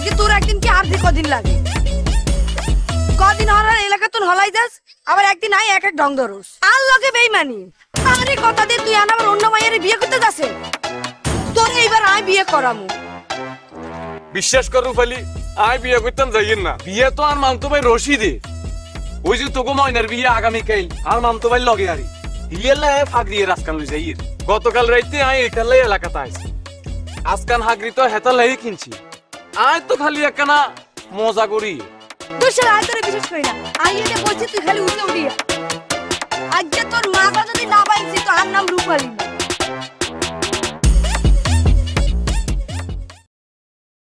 আজকে তোর একদিন কি আর কদিন লাগে? কদিন হলার এলাকা তুই হলাই যাস, আবার একদিন আই এক এক ঢং ধরস। আর লগে বেইমানি। আরে কথা দিয়ে তুই আমার অন্য মাইয়ারে বিয়ে করতে যাচ্ছে। তোর এইবার আই বিয়ে করামু। বিশ্বাস কর রূপালী, আই বিয়ে করতাম যাইয়েন না। বিয়ে তো আর মামতো ভাই রশিদে। ওই যে তোকে ময়নার বিয়ে আগামীকাল আর মামতো ভাই লগে আরি হিয়েলা ফাঁক দিয়ে রাজকান লই যাইয়ের। গতকাল রাইতে আই একালাই এলাকাতে আইছি। আজকান হাগরি তো হেতালাই কিনছি। আয় তো খালি একখানা মজা করি। দুশো আয় তোরে বিশ্বাস করি না। আই এনে বলছি তুই খালি উঠে উড়িয়া। আজকে তোর মা যদি না পাইছি তো আর নাম রূপালী।